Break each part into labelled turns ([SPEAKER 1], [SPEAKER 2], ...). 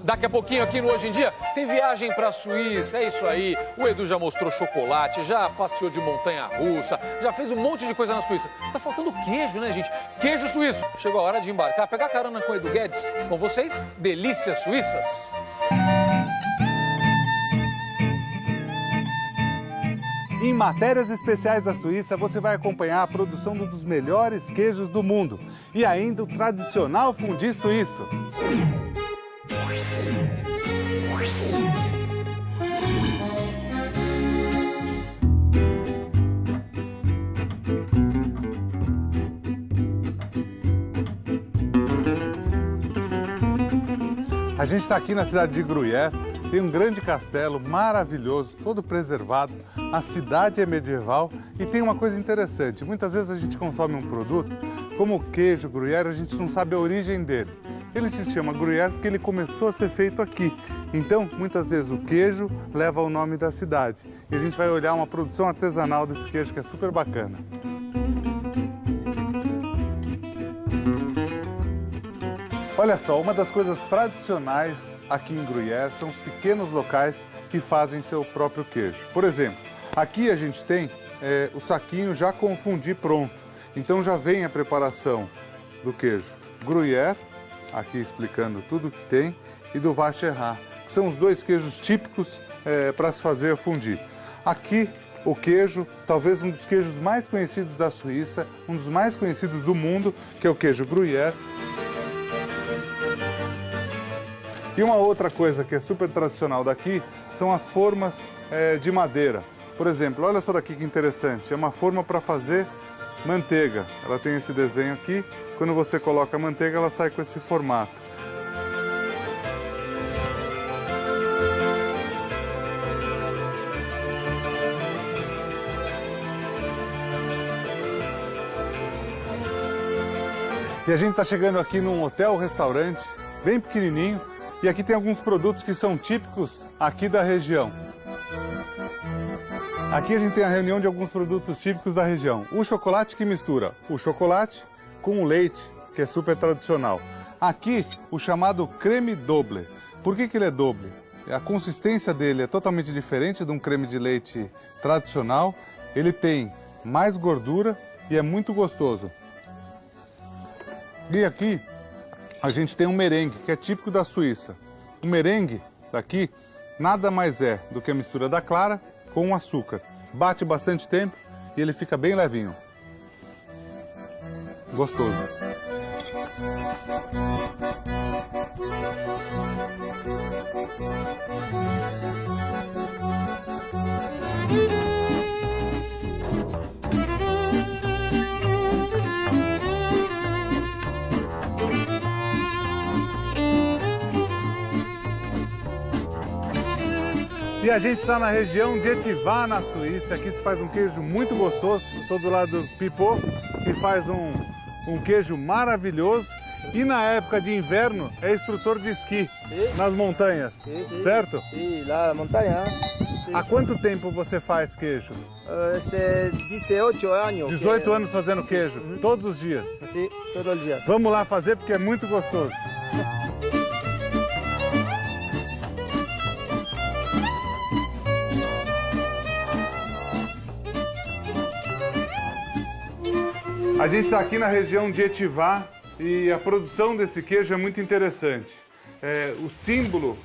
[SPEAKER 1] Daqui a pouquinho aqui no Hoje em Dia tem viagem para a Suíça, é isso aí. O Edu já mostrou chocolate, já passeou de montanha-russa, já fez um monte de coisa na Suíça. Tá faltando queijo, né, gente? Queijo suíço. Chegou a hora de embarcar, pegar carona com o Edu Guedes. Com vocês, delícias suíças.
[SPEAKER 2] Em Matérias Especiais da Suíça, você vai acompanhar a produção de um dos melhores queijos do mundo e ainda o tradicional fondue suíço. A gente está aqui na cidade de Gruyère, tem um grande castelo maravilhoso, todo preservado, a cidade é medieval e tem uma coisa interessante, muitas vezes a gente consome um produto, como o queijo Gruyère, a gente não sabe a origem dele. Ele se chama Gruyère porque ele começou a ser feito aqui, então muitas vezes o queijo leva o nome da cidade e a gente vai olhar uma produção artesanal desse queijo que é super bacana. Olha só, uma das coisas tradicionais aqui em Gruyère são os pequenos locais que fazem seu próprio queijo. Por exemplo, aqui a gente tem o saquinho já com o fondue pronto. Então já vem a preparação do queijo Gruyère, aqui explicando tudo o que tem, e do Vacherin, que são os dois queijos típicos para se fazer o fondue. Aqui o queijo, talvez um dos queijos mais conhecidos da Suíça, um dos mais conhecidos do mundo, que é o queijo Gruyère. E uma outra coisa que é super tradicional daqui são as formas de madeira. Por exemplo, olha só daqui que interessante, é uma forma para fazer manteiga. Ela tem esse desenho aqui, quando você coloca a manteiga ela sai com esse formato. E a gente está chegando aqui num hotel-restaurante bem pequenininho. E aqui tem alguns produtos que são típicos aqui da região. Aqui a gente tem a reunião de alguns produtos típicos da região. O chocolate que mistura o chocolate com o leite, que é super tradicional. Aqui, o chamado creme doble. Por que ele é doble? A consistência dele é totalmente diferente de um creme de leite tradicional. Ele tem mais gordura e é muito gostoso. E aqui a gente tem um merengue, que é típico da Suíça. O merengue daqui nada mais é do que a mistura da clara com o açúcar. Bate bastante tempo e ele fica bem levinho. Gostoso. E a gente está na região de Etivar, na Suíça. Aqui se faz um queijo muito gostoso. Estou do lado do Pipot, que faz um queijo maravilhoso. E na época de inverno é instrutor de esqui nas montanhas, certo?
[SPEAKER 3] Sim, lá na montanha.
[SPEAKER 2] Há quanto tempo você faz queijo?
[SPEAKER 3] 18 anos.
[SPEAKER 2] 18 anos fazendo queijo, todos os dias?
[SPEAKER 3] Sim, todos os dias.
[SPEAKER 2] Vamos lá fazer porque é muito gostoso. A gente está aqui na região de Etivar e a produção desse queijo é muito interessante. O símbolo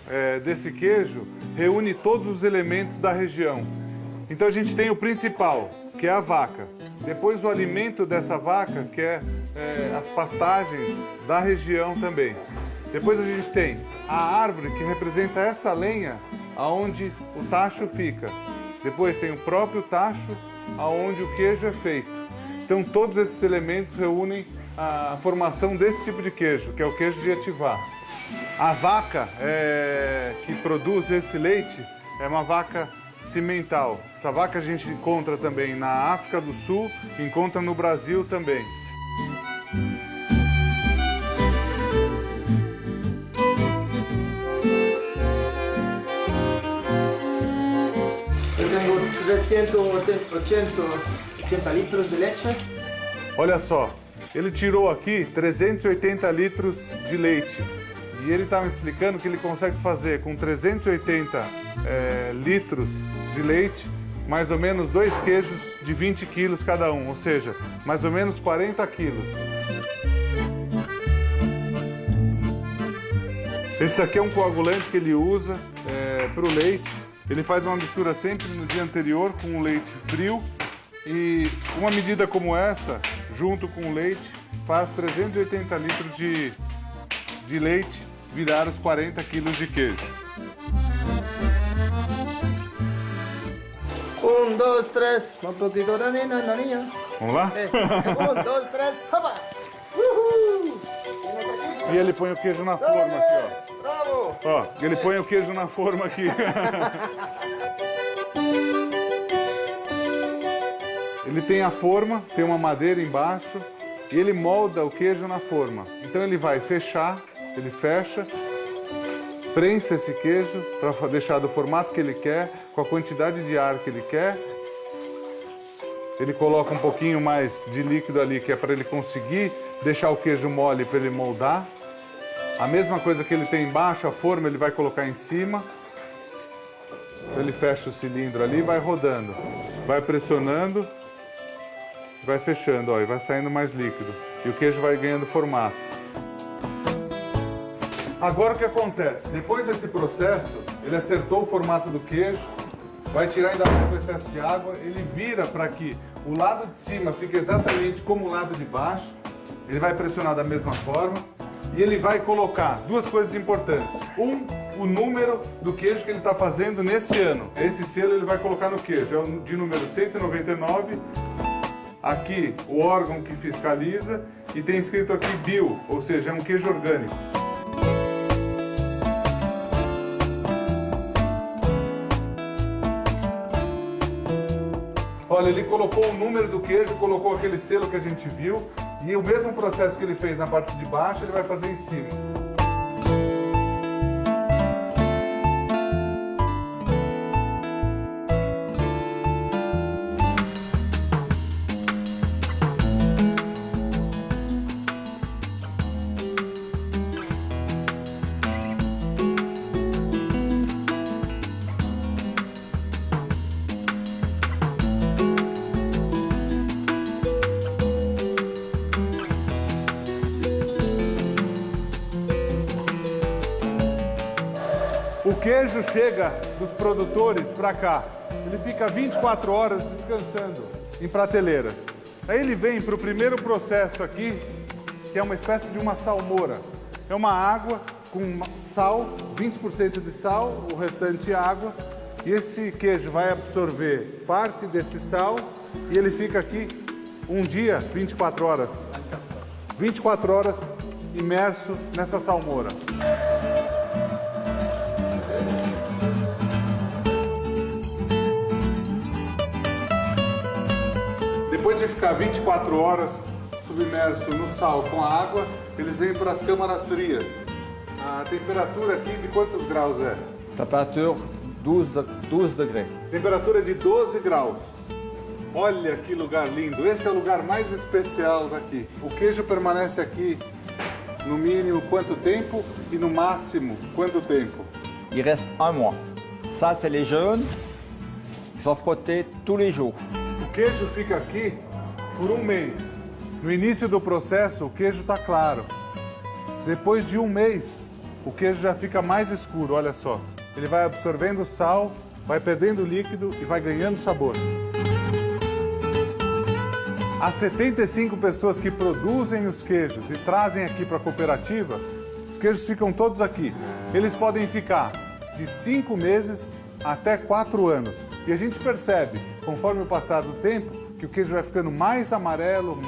[SPEAKER 2] desse queijo reúne todos os elementos da região. Então a gente tem o principal, que é a vaca. Depois o alimento dessa vaca, que é as pastagens da região também. Depois a gente tem a árvore, que representa essa lenha, aonde o tacho fica. Depois tem o próprio tacho, aonde o queijo é feito. Então todos esses elementos reúnem a formação desse tipo de queijo, que é o queijo de Etivar. A vaca que produz esse leite é uma vaca cimental. Essa vaca a gente encontra também na África do Sul, encontra no Brasil também.
[SPEAKER 3] Eu tenho 380 litros de leite.
[SPEAKER 2] Olha só, ele tirou aqui 380 litros de leite. E ele estava me explicando que ele consegue fazer com 380 litros de leite, mais ou menos 2 queijos de 20 quilos cada um, ou seja, mais ou menos 40 quilos. Esse aqui é um coagulante que ele usa para o leite. Ele faz uma mistura sempre no dia anterior com o leite frio. E uma medida como essa, junto com o leite, faz 380 litros de leite virar os 40 quilos de queijo.
[SPEAKER 3] 1, 2, 3, un poquito de niña.
[SPEAKER 2] Vamos lá?
[SPEAKER 3] 1, 2, 3, hoppa! Uhul!
[SPEAKER 2] E ele põe o queijo na forma aqui, ó.
[SPEAKER 3] Bravo!
[SPEAKER 2] Ó, ele põe o queijo na forma aqui. Ele tem a forma, tem uma madeira embaixo e ele molda o queijo na forma. Então ele vai fechar, ele fecha, prensa esse queijo para deixar do formato que ele quer, com a quantidade de ar que ele quer. Ele coloca um pouquinho mais de líquido ali, que é para ele conseguir deixar o queijo mole para ele moldar. A mesma coisa que ele tem embaixo, a forma, ele vai colocar em cima. Então ele fecha o cilindro ali e vai rodando. Vai pressionando, vai fechando, ó, e vai saindo mais líquido. E o queijo vai ganhando formato. Agora o que acontece? Depois desse processo, ele acertou o formato do queijo, vai tirar ainda mais o excesso de água, ele vira para que o lado de cima fique exatamente como o lado de baixo. Ele vai pressionar da mesma forma e ele vai colocar duas coisas importantes. O número do queijo que ele está fazendo nesse ano. Esse selo ele vai colocar no queijo, é o de número 199. Aqui o órgão que fiscaliza e tem escrito aqui bio, ou seja, é um queijo orgânico. Olha, ele colocou o número do queijo, colocou aquele selo que a gente viu e o mesmo processo que ele fez na parte de baixo, ele vai fazer em cima. O queijo chega dos produtores para cá. Ele fica 24 horas descansando em prateleiras. Aí ele vem para o primeiro processo aqui, que é uma espécie de uma salmoura. É uma água com sal, 20% de sal, o restante água. E esse queijo vai absorver parte desse sal e ele fica aqui um dia, 24 horas. 24 horas imerso nessa salmoura. Depois de ficar 24 horas submerso no sal com a água, eles vêm para as câmaras frias. A temperatura aqui de quantos graus é?
[SPEAKER 4] Temperatura 12 degrés.
[SPEAKER 2] Temperatura de 12 graus. Olha que lugar lindo. Esse é o lugar mais especial daqui. O queijo permanece aqui no mínimo quanto tempo e no máximo quanto tempo?
[SPEAKER 4] Il reste un mois. Ça, c'est les jaunes qui sont frottés tous les jours.
[SPEAKER 2] O queijo fica aqui por um mês. No início do processo, o queijo está claro. Depois de um mês, o queijo já fica mais escuro, olha só. Ele vai absorvendo sal, vai perdendo líquido e vai ganhando sabor. As 75 pessoas que produzem os queijos e trazem aqui para a cooperativa, os queijos ficam todos aqui. Eles podem ficar de 5 meses até 4 anos. E a gente percebe, conforme o passar do tempo, que o queijo vai ficando mais amarelo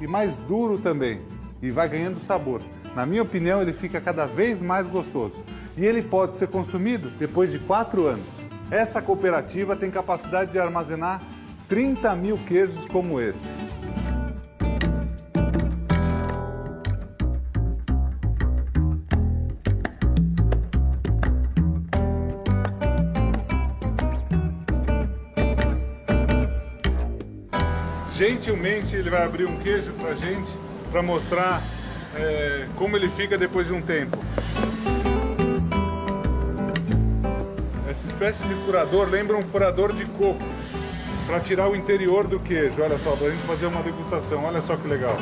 [SPEAKER 2] e mais duro também. E vai ganhando sabor. Na minha opinião, ele fica cada vez mais gostoso. E ele pode ser consumido depois de 4 anos. Essa cooperativa tem capacidade de armazenar 30 mil queijos como esse. Gentilmente ele vai abrir um queijo pra gente, para mostrar como ele fica depois de um tempo. Essa espécie de furador lembra um furador de coco, para tirar o interior do queijo. Olha só, para a gente fazer uma degustação, olha só que legal.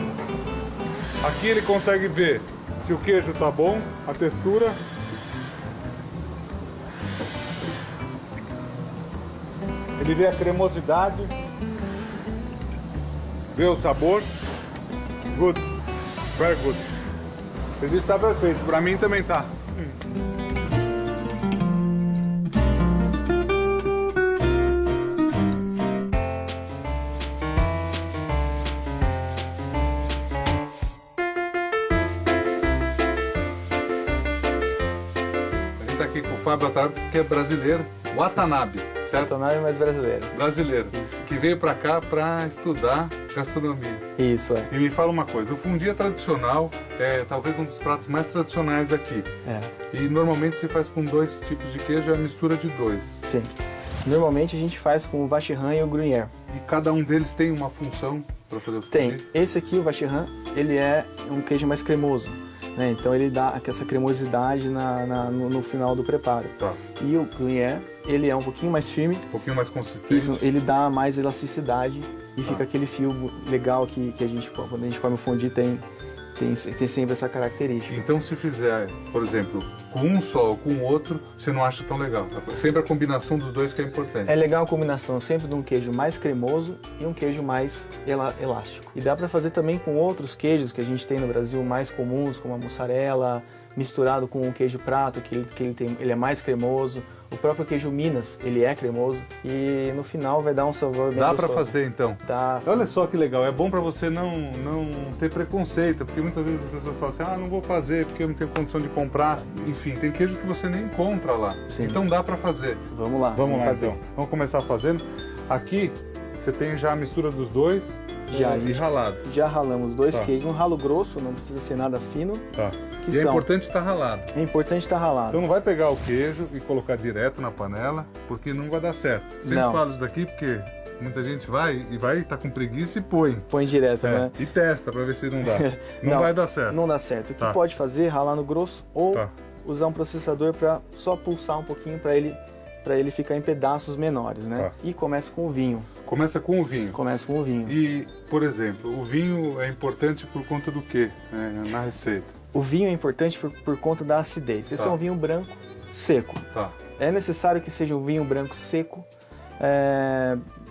[SPEAKER 2] Aqui ele consegue ver se o queijo tá bom, a textura. Ele vê a cremosidade, vê o sabor. Good, very good. Ele está perfeito, para mim também tá. A gente tá aqui com o Fábio Watanabe, que é brasileiro, Watanabe, certo?
[SPEAKER 5] Watanabe, mas brasileiro.
[SPEAKER 2] Brasileiro, que veio para cá para estudar gastronomia.
[SPEAKER 5] Isso, é.
[SPEAKER 2] E me fala uma coisa, o fundi é tradicional, é talvez um dos pratos mais tradicionais aqui.
[SPEAKER 5] É.
[SPEAKER 2] E normalmente se faz com 2 tipos de queijo, é a mistura de 2.
[SPEAKER 5] Sim. Normalmente a gente faz com o vacherin e o gruyère.
[SPEAKER 2] E cada um deles tem uma função para fazer o fundi?
[SPEAKER 5] Tem. Esse aqui, o vacherin, ele é um queijo mais cremoso, né? Então ele dá essa cremosidade no final do preparo.
[SPEAKER 2] Tá.
[SPEAKER 5] E o gruyère, ele é um pouquinho mais firme.
[SPEAKER 2] Um pouquinho mais consistente.
[SPEAKER 5] Isso, ele dá mais elasticidade e fica aquele fio legal que a gente, quando a gente come o fondue, tem sempre essa característica.
[SPEAKER 2] Então se fizer, por exemplo, com um só ou com o outro, você não acha tão legal. Sempre a combinação dos dois que é importante.
[SPEAKER 5] É legal a combinação sempre de um queijo mais cremoso e um queijo mais elástico. E dá para fazer também com outros queijos que a gente tem no Brasil mais comuns, como a mussarela, misturado com o queijo prato, que ele é mais cremoso. O próprio queijo Minas, ele é cremoso e no final vai dar um sabor bem
[SPEAKER 2] Dá
[SPEAKER 5] gostoso.
[SPEAKER 2] para fazer então?
[SPEAKER 5] Dá, sim.
[SPEAKER 2] Olha só que legal, é bom para você não ter preconceito, porque muitas vezes as pessoas falam assim, não vou fazer porque eu não tenho condição de comprar. Enfim, tem queijo que você nem encontra lá.
[SPEAKER 5] Sim.
[SPEAKER 2] Então dá para fazer.
[SPEAKER 5] Vamos lá,
[SPEAKER 2] Vamos lá
[SPEAKER 5] fazer.
[SPEAKER 2] então. Vamos começar fazendo. Aqui você tem já a mistura dos dois e ralado.
[SPEAKER 5] Já ralamos 2
[SPEAKER 2] Tá.
[SPEAKER 5] queijos, um ralo grosso, não precisa ser nada fino.
[SPEAKER 2] Tá.
[SPEAKER 5] Que
[SPEAKER 2] E é
[SPEAKER 5] são?
[SPEAKER 2] importante estar ralado.
[SPEAKER 5] É importante estar ralado.
[SPEAKER 2] Então não vai pegar o queijo e colocar direto na panela, porque não vai dar certo. Sempre
[SPEAKER 5] Não.
[SPEAKER 2] falo isso daqui porque muita gente vai estar com preguiça e põe.
[SPEAKER 5] Põe direto, né?
[SPEAKER 2] E testa para ver se não dá. Não vai dar certo.
[SPEAKER 5] Não dá certo. O que
[SPEAKER 2] Tá.
[SPEAKER 5] pode fazer, ralar no grosso ou
[SPEAKER 2] Tá.
[SPEAKER 5] usar um processador para só pulsar um pouquinho para ele ficar em pedaços menores, né?
[SPEAKER 2] Tá.
[SPEAKER 5] E começa com o vinho.
[SPEAKER 2] Começa com o vinho.
[SPEAKER 5] Começa com o vinho.
[SPEAKER 2] E, por exemplo, o vinho é importante por conta do quê na receita?
[SPEAKER 5] O vinho é importante por conta da acidez. Esse
[SPEAKER 2] Tá.
[SPEAKER 5] é um vinho branco seco.
[SPEAKER 2] Tá.
[SPEAKER 5] É necessário que seja um vinho branco seco,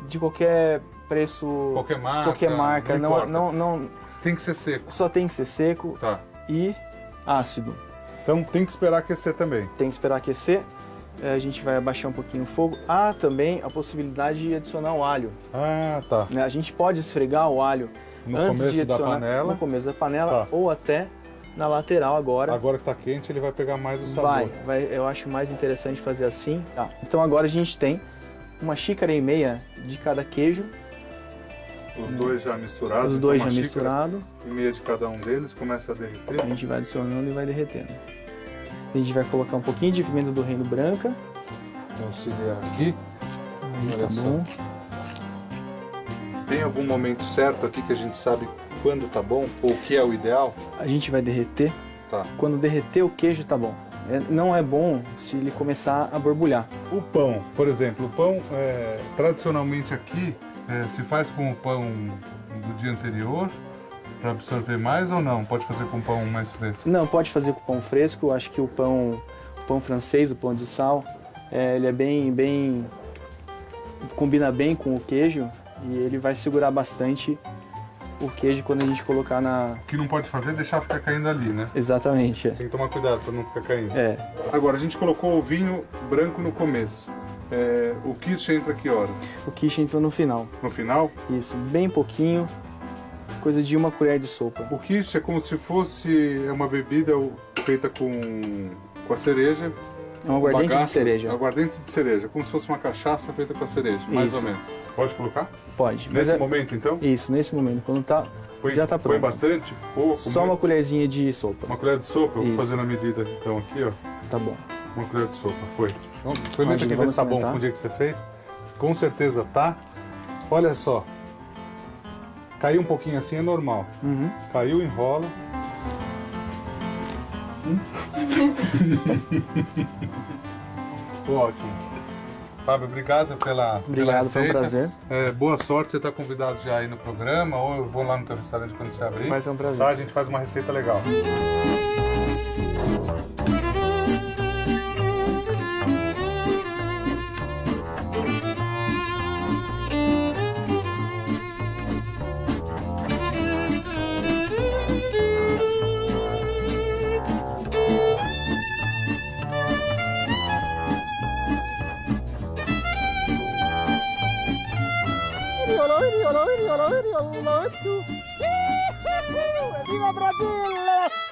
[SPEAKER 5] de qualquer preço,
[SPEAKER 2] Qualquer marca, não importa.
[SPEAKER 5] não,
[SPEAKER 2] Tem que ser seco.
[SPEAKER 5] só tem que ser seco
[SPEAKER 2] Tá.
[SPEAKER 5] e ácido.
[SPEAKER 2] Então tem que esperar aquecer também.
[SPEAKER 5] Tem que esperar aquecer. A gente vai abaixar um pouquinho o fogo. Há também a possibilidade de adicionar o alho,
[SPEAKER 2] Ah, tá.
[SPEAKER 5] né? A gente pode esfregar o alho
[SPEAKER 2] No
[SPEAKER 5] antes
[SPEAKER 2] começo
[SPEAKER 5] de
[SPEAKER 2] da
[SPEAKER 5] adicionar
[SPEAKER 2] panela.
[SPEAKER 5] no começo da panela
[SPEAKER 2] Tá.
[SPEAKER 5] ou até na lateral agora.
[SPEAKER 2] Agora que tá quente, ele vai pegar mais o sabor.
[SPEAKER 5] Eu acho mais interessante fazer assim. Tá. Então agora a gente tem 1,5 xícaras de cada queijo.
[SPEAKER 2] Os dois já misturados.
[SPEAKER 5] Os dois
[SPEAKER 2] então
[SPEAKER 5] já
[SPEAKER 2] uma xícara
[SPEAKER 5] misturados.
[SPEAKER 2] E meia de cada um deles, começa a derreter.
[SPEAKER 5] A gente vai adicionando e vai derretendo. A gente vai colocar um pouquinho de pimenta do reino branca.
[SPEAKER 2] Vou auxiliar aqui.
[SPEAKER 5] Aí,
[SPEAKER 2] Olha
[SPEAKER 5] tá
[SPEAKER 2] só.
[SPEAKER 5] bom.
[SPEAKER 2] Tem algum momento certo aqui que a gente sabe quando tá bom? Ou o que é o ideal?
[SPEAKER 5] A gente vai derreter.
[SPEAKER 2] Tá.
[SPEAKER 5] Quando derreter o queijo tá bom. Não é bom se ele começar a borbulhar.
[SPEAKER 2] O pão, por exemplo, o pão tradicionalmente aqui se faz com o pão do dia anterior para absorver mais ou não? Pode fazer com pão mais fresco?
[SPEAKER 5] Não, pode fazer com pão fresco. Eu acho que o pão francês, o pão de sal, ele é bem combina bem com o queijo e ele vai segurar bastante o queijo quando a gente colocar na...
[SPEAKER 2] O que não pode fazer é deixar ficar caindo ali, né?
[SPEAKER 5] Exatamente.
[SPEAKER 2] Tem que tomar cuidado para não ficar caindo.
[SPEAKER 5] É.
[SPEAKER 2] Agora, a gente colocou o vinho branco no começo. O quiche entra que horas?
[SPEAKER 5] O quiche entrou no final.
[SPEAKER 2] No final?
[SPEAKER 5] Isso, bem pouquinho, coisa de 1 colher de sopa.
[SPEAKER 2] O quiche é como se fosse uma bebida feita com a cereja.
[SPEAKER 5] É um aguardente de
[SPEAKER 2] bagaço,
[SPEAKER 5] cereja.
[SPEAKER 2] Aguardente de cereja, como se fosse uma cachaça feita com a cereja, mais ou
[SPEAKER 5] Isso.
[SPEAKER 2] menos. Pode colocar?
[SPEAKER 5] Pode.
[SPEAKER 2] Nesse
[SPEAKER 5] mas
[SPEAKER 2] momento, então?
[SPEAKER 5] Isso, nesse momento. Quando tá, já tá
[SPEAKER 2] Põe
[SPEAKER 5] pronto.
[SPEAKER 2] bastante? Pouco?
[SPEAKER 5] Só uma colherzinha de sopa.
[SPEAKER 2] Uma colher de sopa? Eu vou
[SPEAKER 5] Isso.
[SPEAKER 2] fazer na medida, então, aqui, ó.
[SPEAKER 5] Tá bom.
[SPEAKER 2] Uma colher de sopa, foi. Então, experimenta aqui, ver
[SPEAKER 5] vamos
[SPEAKER 2] se tá bom
[SPEAKER 5] experimentar.
[SPEAKER 2] com o dia que você fez. Com certeza tá. Olha só. Caiu um pouquinho assim, é normal.
[SPEAKER 5] Uhum.
[SPEAKER 2] Caiu, enrola. Ótimo. Fábio, obrigado pela
[SPEAKER 5] Obrigado,
[SPEAKER 2] receita.
[SPEAKER 5] foi um prazer.
[SPEAKER 2] Boa sorte, você está convidado já aí no programa, ou eu vou lá no teu restaurante quando você abrir.
[SPEAKER 5] Vai ser um prazer.
[SPEAKER 2] Tá? A gente faz uma receita legal.
[SPEAKER 6] Viva Brasil!